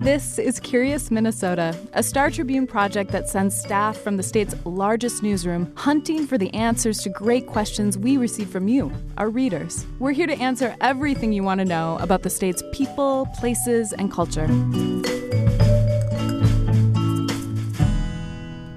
This is Curious Minnesota, a Star Tribune project that sends staff from the state's largest newsroom hunting for the answers to great questions we receive from you, our readers. We're here to answer everything you want to know about the state's people, places, and culture.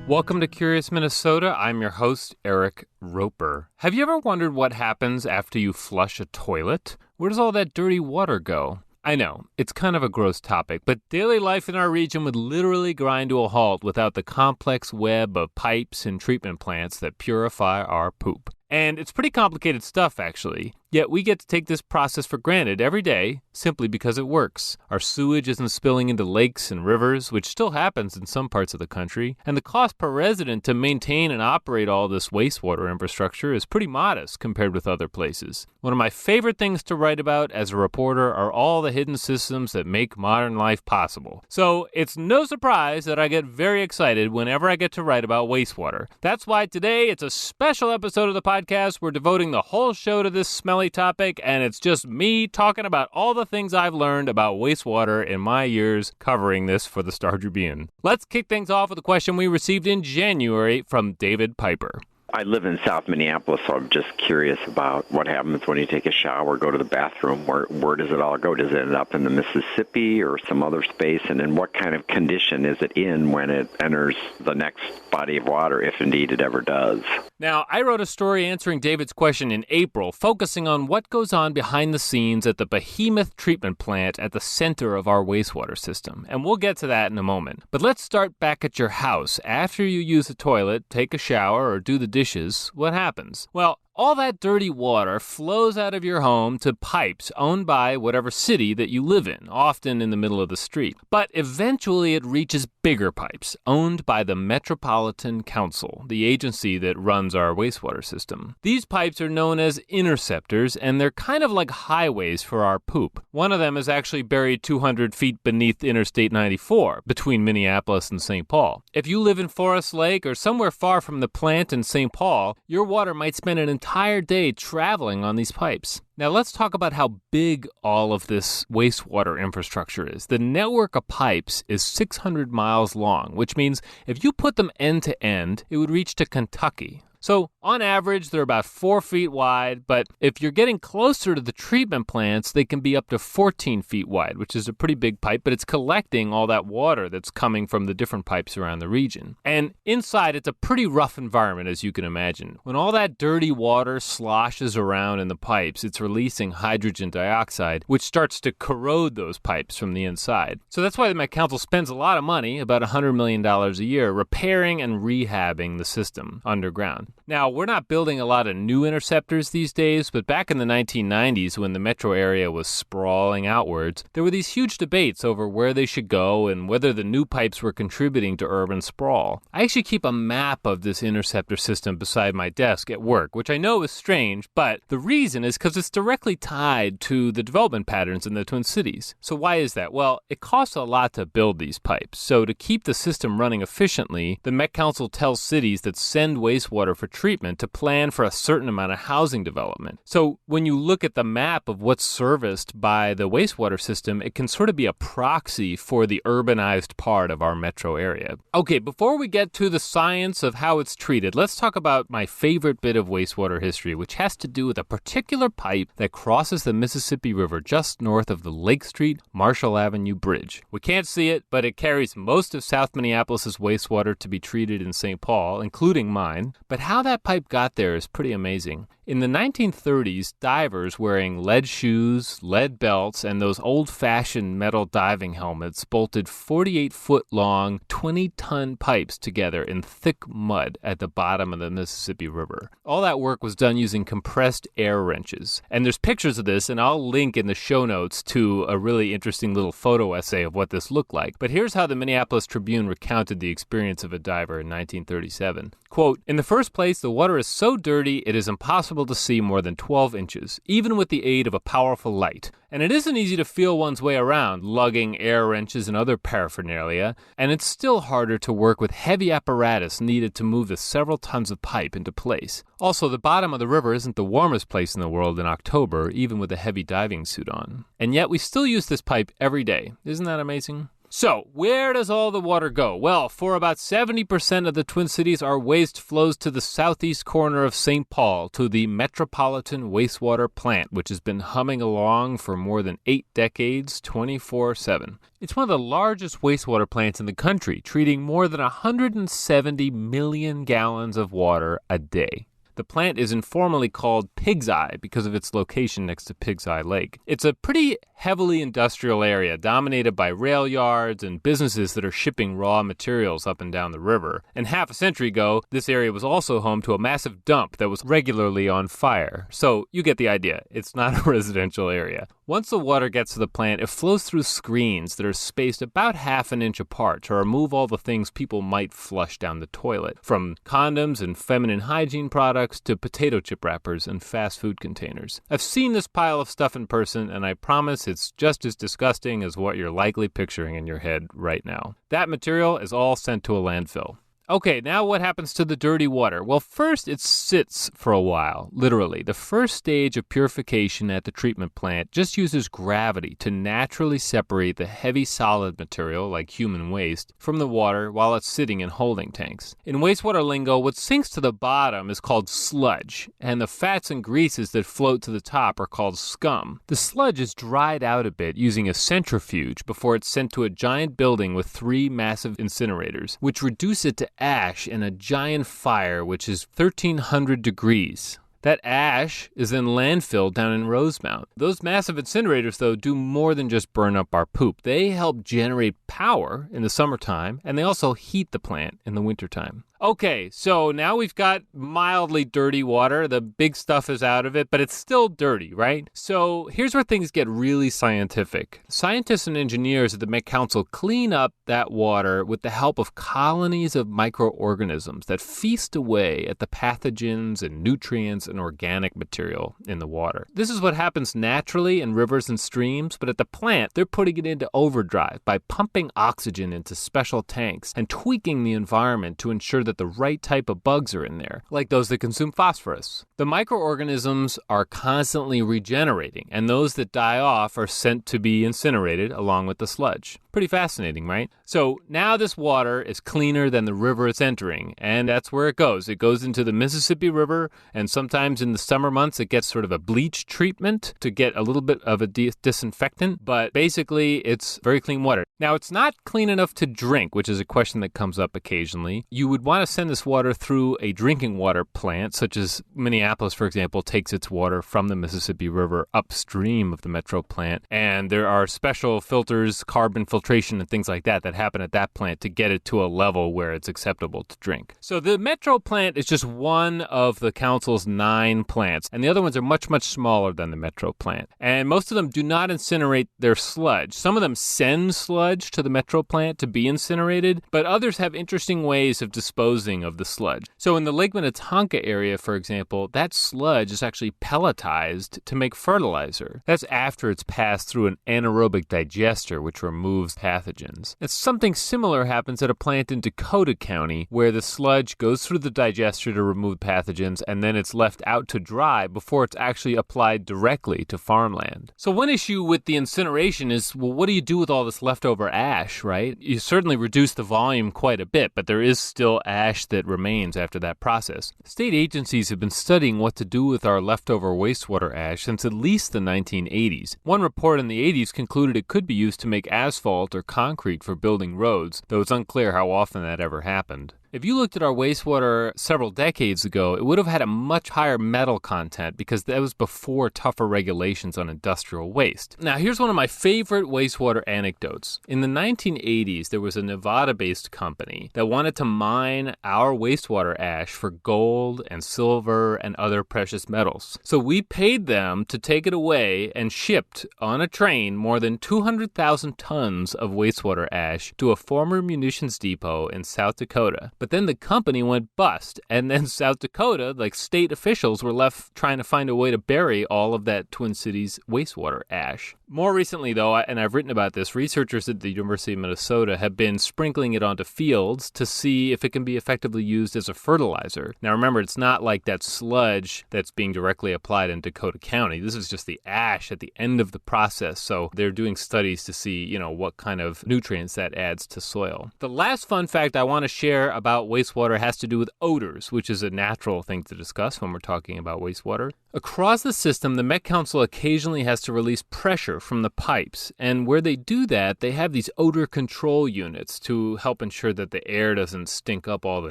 Welcome to Curious Minnesota. I'm your host, Eric Roper. Have you ever wondered what happens after you flush a toilet? Where does all that dirty water go? I know, it's kind of a gross topic, but daily life in our region would literally grind to a halt without the complex web of pipes and treatment plants that purify our poop. And it's pretty complicated stuff, actually. Yet we get to take this process for granted every day simply because it works. Our sewage isn't spilling into lakes and rivers, which still happens in some parts of the country. And the cost per resident to maintain and operate all this wastewater infrastructure is pretty modest compared with other places. One of my favorite things to write about as a reporter are all the hidden systems that make modern life possible. So it's no surprise that I get very excited whenever I get to write about wastewater. That's why today it's a special episode of the podcast. We're devoting the whole show to this smelly topic, and it's just me talking about all the things I've learned about wastewater in my years covering this for the Star Tribune. Let's kick things off with a question we received in January from David Piper. I live in South Minneapolis, so I'm just curious about what happens when you take a shower, go to the bathroom. Where does it all go? Does it end up in the Mississippi or some other space? And in what kind of condition is it in when it enters the next body of water, if indeed it ever does? Now, I wrote a story answering David's question in April, focusing on what goes on behind the scenes at the behemoth treatment plant at the center of our wastewater system. And we'll get to that in a moment. But let's start back at your house. After you use the toilet, take a shower, or do the dishes, what happens? Well, all that dirty water flows out of your home to pipes owned by whatever city that you live in, often in the middle of the street. But eventually it reaches bigger pipes owned by the Metropolitan Council, the agency that runs our wastewater system. These pipes are known as interceptors, and they're kind of like highways for our poop. One of them is actually buried 200 feet beneath Interstate 94, between Minneapolis and St. Paul. If you live in Forest Lake or somewhere far from the plant in St. Paul, your water might spend an entire day traveling on these pipes. Now let's talk about how big all of this wastewater infrastructure is. The network of pipes is 600 miles long, which means if you put them end to end, it would reach to Kentucky. So on average, they're about 4 feet wide, but if you're getting closer to the treatment plants, they can be up to 14 feet wide, which is a pretty big pipe, but it's collecting all that water that's coming from the different pipes around the region. And inside, it's a pretty rough environment, as you can imagine. When all that dirty water sloshes around in the pipes, it's releasing hydrogen dioxide, which starts to corrode those pipes from the inside. So that's why the Met Council spends a lot of money, about $100 million a year, repairing and rehabbing the system underground. Now, we're not building a lot of new interceptors these days, but back in the 1990s, when the metro area was sprawling outwards, there were these huge debates over where they should go and whether the new pipes were contributing to urban sprawl. I actually keep a map of this interceptor system beside my desk at work, which I know is strange, but the reason is because it's directly tied to the development patterns in the Twin Cities. So why is that? Well, it costs a lot to build these pipes. So to keep the system running efficiently, the Met Council tells cities that send wastewater for treatment to plan for a certain amount of housing development. So when you look at the map of what's serviced by the wastewater system, it can sort of be a proxy for the urbanized part of our metro area. Okay, before we get to the science of how it's treated, let's talk about my favorite bit of wastewater history, which has to do with a particular pipe that crosses the Mississippi River just north of the Lake Street Marshall Avenue Bridge. We can't see it, but it carries most of South Minneapolis' wastewater to be treated in St. Paul, including mine. But how that pipe got there is pretty amazing. In the 1930s, divers wearing lead shoes, lead belts, and those old-fashioned metal diving helmets bolted 48-foot-long, 20-ton pipes together in thick mud at the bottom of the Mississippi River. All that work was done using compressed air wrenches. And there's pictures of this, and I'll link in the show notes to a really interesting little photo essay of what this looked like. But here's how the Minneapolis Tribune recounted the experience of a diver in 1937. Quote, "In the first place, the water is so dirty it is impossible to see more than 12 inches, even with the aid of a powerful light. And it isn't easy to feel one's way around, lugging air wrenches and other paraphernalia, and it's still harder to work with heavy apparatus needed to move the several tons of pipe into place. Also, the bottom of the river isn't the warmest place in the world in October, even with a heavy diving suit on. And yet we still use this pipe every day. Isn't that amazing?" So, where does all the water go? Well, for about 70% of the Twin Cities, our waste flows to the southeast corner of St. Paul, to the Metropolitan Wastewater Plant, which has been humming along for more than 8 decades, 24/7. It's one of the largest wastewater plants in the country, treating more than 170 million gallons of water a day. The plant is informally called Pig's Eye because of its location next to Pig's Eye Lake. It's a pretty heavily industrial area dominated by rail yards and businesses that are shipping raw materials up and down the river. And half a century ago, this area was also home to a massive dump that was regularly on fire. So you get the idea. It's not a residential area. Once the water gets to the plant, it flows through screens that are spaced about half an inch apart to remove all the things people might flush down the toilet, from condoms and feminine hygiene products to potato chip wrappers and fast food containers. I've seen this pile of stuff in person, and I promise it's just as disgusting as what you're likely picturing in your head right now. That material is all sent to a landfill. Okay, now what happens to the dirty water? Well, first it sits for a while, literally. The first stage of purification at the treatment plant just uses gravity to naturally separate the heavy solid material, like human waste, from the water while it's sitting in holding tanks. In wastewater lingo, what sinks to the bottom is called sludge, and the fats and greases that float to the top are called scum. The sludge is dried out a bit using a centrifuge before it's sent to a giant building with 3 massive incinerators, which reduce it to ash in a giant fire which is 1,300 degrees. That ash is then landfilled down in Rosemount. Those massive incinerators, though, do more than just burn up our poop. They help generate power in the summertime, and they also heat the plant in the wintertime. Okay, so now we've got mildly dirty water. The big stuff is out of it, but it's still dirty, right? So here's where things get really scientific. Scientists and engineers at the Met Council clean up that water with the help of colonies of microorganisms that feast away at the pathogens and nutrients and organic material in the water. This is what happens naturally in rivers and streams, but at the plant, they're putting it into overdrive by pumping oxygen into special tanks and tweaking the environment to ensure that the right type of bugs are in there, like those that consume phosphorus. The microorganisms are constantly regenerating, and those that die off are sent to be incinerated along with the sludge. Pretty fascinating, right? So now this water is cleaner than the river it's entering, and that's where it goes. It goes into the Mississippi River, and sometimes in the summer months it gets sort of a bleach treatment to get a little bit of a disinfectant, but basically it's very clean water. Now, it's not clean enough to drink, which is a question that comes up occasionally. You would want to send this water through a drinking water plant, such as Minneapolis, for example, takes its water from the Mississippi River upstream of the Metro plant, and there are special filters, carbon filtration, and things like that happen at that plant to get it to a level where it's acceptable to drink. So the Metro plant is just one of the council's 9 plants, and the other ones are much, much smaller than the Metro plant. And most of them do not incinerate their sludge. Some of them send sludge to the Metro plant to be incinerated, but others have interesting ways of disposing of the sludge. So in the Lake Minnetonka area, for example, that sludge is actually pelletized to make fertilizer. That's after it's passed through an anaerobic digester, which removes pathogens. And something similar happens at a plant in Dakota County, where the sludge goes through the digester to remove pathogens, and then it's left out to dry before it's actually applied directly to farmland. So one issue with the incineration is, well, what do you do with all this leftover ash, right? You certainly reduce the volume quite a bit, but there is still ash that remains after that process. State agencies have been studying what to do with our leftover wastewater ash since at least the 1980s. One report in the 80s concluded it could be used to make asphalt or concrete for building roads, though it's unclear how often that ever happened. If you looked at our wastewater several decades ago, it would have had a much higher metal content because that was before tougher regulations on industrial waste. Now, here's one of my favorite wastewater anecdotes. In the 1980s, there was a Nevada-based company that wanted to mine our wastewater ash for gold and silver and other precious metals. So we paid them to take it away and shipped on a train more than 200,000 tons of wastewater ash to a former munitions depot in South Dakota. But then the company went bust, and then South Dakota, like state officials, were left trying to find a way to bury all of that Twin Cities wastewater ash. More recently, though, and I've written about this, researchers at the University of Minnesota have been sprinkling it onto fields to see if it can be effectively used as a fertilizer. Now, remember, it's not like that sludge that's being directly applied in Dakota County. This is just the ash at the end of the process, so they're doing studies to see, what kind of nutrients that adds to soil. The last fun fact I want to share about wastewater has to do with odors, which is a natural thing to discuss when we're talking about wastewater. Across the system, the Met Council occasionally has to release pressure from the pipes, and where they do that, they have these odor control units to help ensure that the air doesn't stink up all the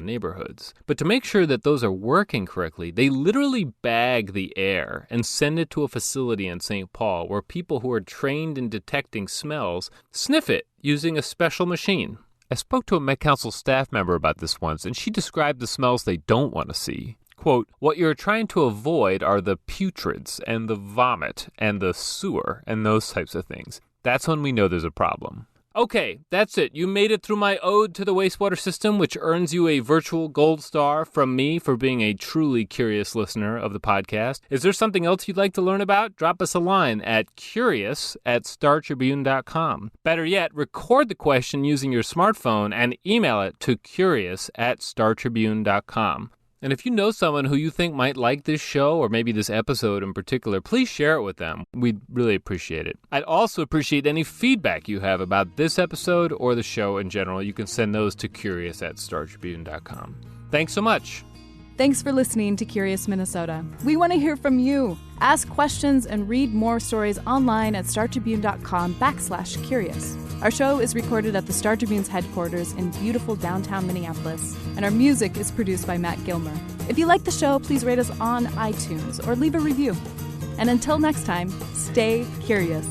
neighborhoods. But to make sure that those are working correctly, they literally bag the air and send it to a facility in St. Paul where people who are trained in detecting smells sniff it using a special machine. I spoke to a Met Council staff member about this once, and she described the smells they don't want to see. Quote, what you're trying to avoid are the putrids and the vomit and the sewer and those types of things. That's when we know there's a problem. Okay, that's it. You made it through my ode to the wastewater system, which earns you a virtual gold star from me for being a truly curious listener of the podcast. Is there something else you'd like to learn about? Drop us a line at curious@startribune.com. Better yet, record the question using your smartphone and email it to curious@startribune.com. And if you know someone who you think might like this show, or maybe this episode in particular, please share it with them. We'd really appreciate it. I'd also appreciate any feedback you have about this episode or the show in general. You can send those to curious@startribune.com. Thanks so much. Thanks for listening to Curious Minnesota. We want to hear from you. Ask questions and read more stories online at startribune.com/curious. Our show is recorded at the Star Tribune's headquarters in beautiful downtown Minneapolis, and our music is produced by Matt Gilmer. If you like the show, please rate us on iTunes or leave a review. And until next time, stay curious.